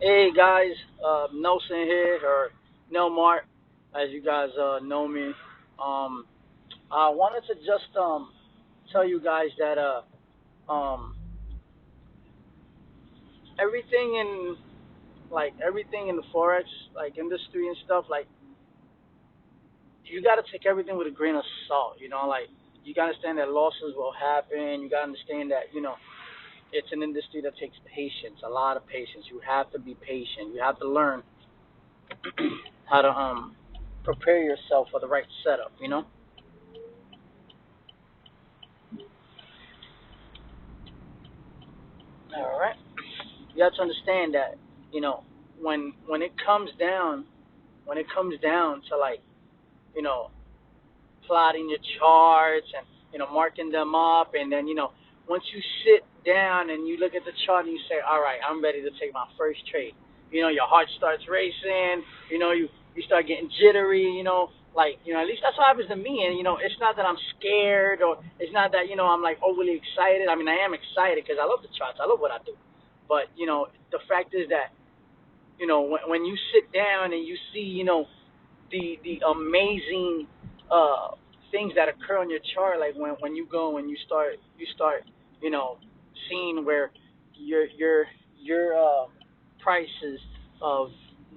Hey guys, Nelson here, or Nelmart, as you guys know me. Um, I wanted to just tell you guys that um, everything in everything in the forex industry and stuff, you got to take everything with a grain of salt. You got to understand that losses will happen. You got to understand that it's an industry that takes patience, a lot of patience. You have to be patient. You have to learn how to prepare yourself for the right setup. All right. You have to understand that you know when it comes down to you know plotting your charts and marking them up, and then once you sit down and you look at the chart and you say, all right, I'm ready to take my first trade. Your heart starts racing. You start getting jittery. At least that's what happens to me. And it's not that I'm scared, or it's not that I'm like overly excited. I mean, I am excited because I love the charts. I love what I do. But the fact is that when you sit down and you see the amazing uh things that occur on your chart, like when you go and you start you know seeing where your prices of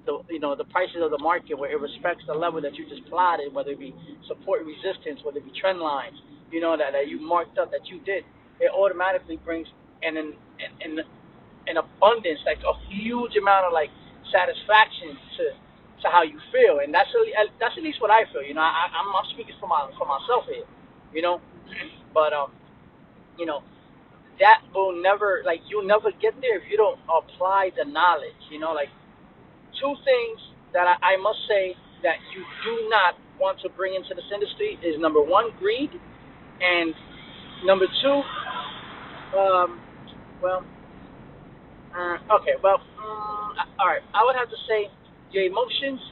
the prices of the market, where it respects the level that you just plotted, whether it be support, resistance, whether it be trend lines, that you marked up, that you did, it automatically brings an abundance, like a huge amount of like satisfaction to how you feel. And that's at least what I feel. I'm speaking for myself here, you know. But you know that will never, like, you'll never get there if you don't apply the knowledge. Like, two things that I must say that you do not want to bring into this industry is, number one, greed, and number two, um, well, okay, well, all right. I would have to say your emotions.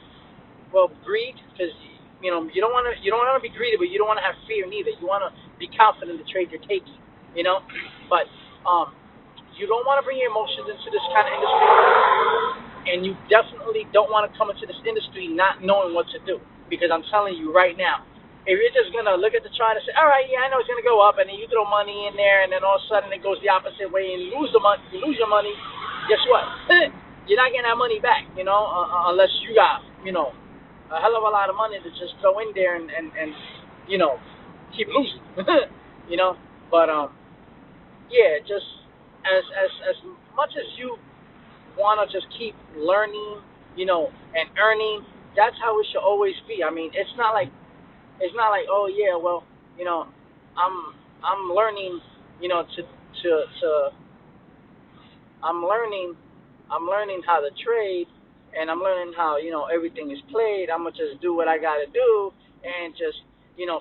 Well, greed, because you don't want to be greedy, but you don't want to have fear neither. You want to be confident in the trade you're taking. But you don't want to bring your emotions into this kind of industry, and you definitely don't want to come into this industry not knowing what to do. Because I'm telling you right now, if you're just gonna look at the chart and say, all right, yeah, I know it's gonna go up, and then you throw money in there, and then all of a sudden it goes the opposite way, and you lose your money. Guess what? You're not getting that money back, unless you got, a hell of a lot of money to just throw in there and you know, keep losing. you know. But yeah, just as much as you wanna just keep learning, and earning, that's how it should always be. I mean, it's not like, oh yeah, well, you know, I'm learning, to I'm learning I'm learning how to trade, and I'm learning how everything is played. I'm gonna just do what I gotta do and just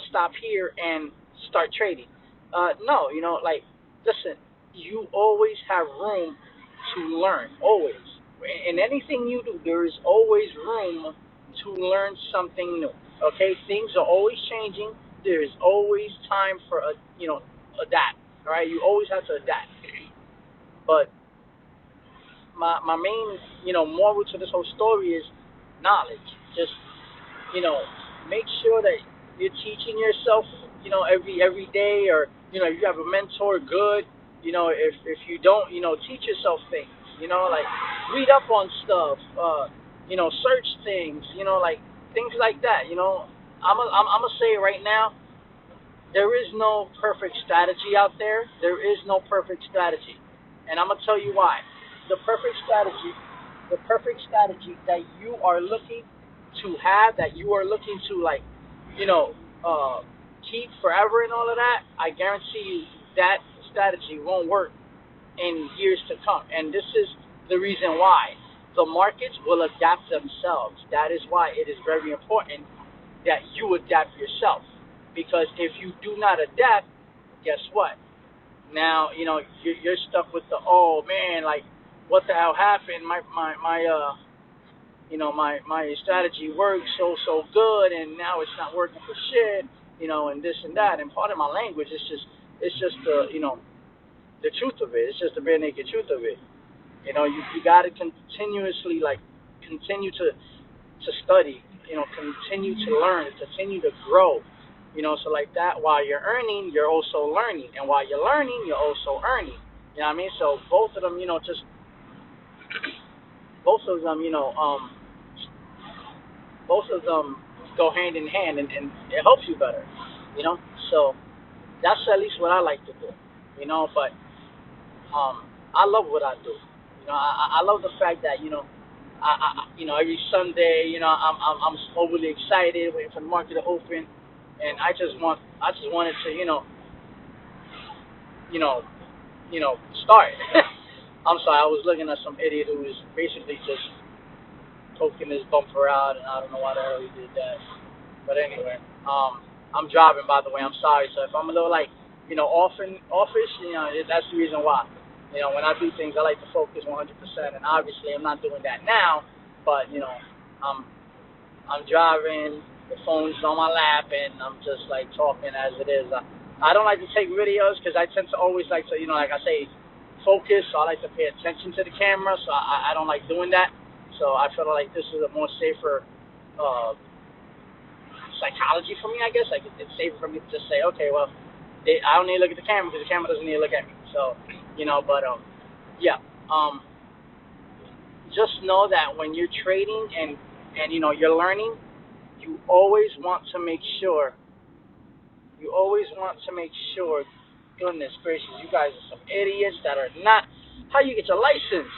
stop here and start trading. No, like, listen, you always have room to learn. Always, in anything you do, there is always room to learn something new. Okay, things are always changing. There is always time for adapt. All right, you always have to adapt. But my main moral to this whole story is knowledge. Just you know make sure that you're teaching yourself every day, or if you have a mentor, good. If you don't, teach yourself things. Like, read up on stuff. Search things. Like, things like that. I'm gonna say right now, there is no perfect strategy out there. There is no perfect strategy, and I'm gonna tell you why. The perfect strategy, the perfect strategy that you are looking to have, that you are looking to, like, you know, keep forever and all of that, I guarantee you that strategy won't work in years to come. And this is the reason why. The markets will adapt themselves. That is why it is very important that you adapt yourself. Because if you do not adapt, guess what? Now, you're stuck with the, oh man, like, what the hell happened? My strategy worked so good, and now it's not working for shit, and this and that. And part of my language is just, it's just the truth of it. It's just the bare naked truth of it. You know, you got to continuously like continue to study. You know, continue to learn, continue to grow. You know, so like that, while you're earning, you're also learning, and while you're learning, you're also earning. You know what I mean? So both of them, you know, just both of them, both of them go hand in hand, and it helps you better. You know, so that's at least what I like to do. You know, but I love what I do. You know, I love the fact that you know, every Sunday, you know, I'm overly excited waiting for the market to open, and I just wanted to, you know, start. I'm sorry, I was looking at some idiot who was basically just poking his bumper out, and I don't know why the hell he did that. But anyway, I'm driving, by the way. I'm sorry. So if I'm a little like, office, that's the reason why. You know, when I do things, I like to focus 100%, and obviously I'm not doing that now. But I'm I'm driving, the phone's on my lap, and I'm just like talking as it is. I don't like to take videos because I tend to always like to, like I say, focus. So I like to pay attention to the camera, so I don't like doing that. So I feel like this is a more safer uh, psychology for me, I guess. Like it's safer for me to just say, okay, well, I don't need to look at the camera because the camera doesn't need to look at me. So, but yeah, just know that when you're trading and you're learning, you always want to make sure. You always want to make sure. Goodness gracious, you guys are some idiots that are not. How you get your license?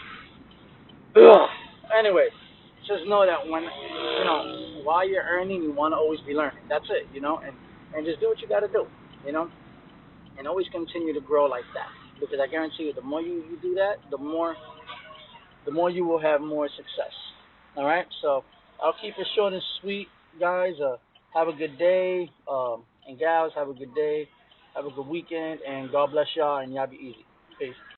Ugh. Anyway, just know that while you're earning, you want to always be learning. That's it, and just do what you got to do, you know, and always continue to grow like that. Because I guarantee you, the more you do that, the more you will have more success. All right, so I'll keep it short and sweet, guys. Have a good day, and gals, have a good day. Have a good weekend, and God bless y'all, and y'all be easy. Peace.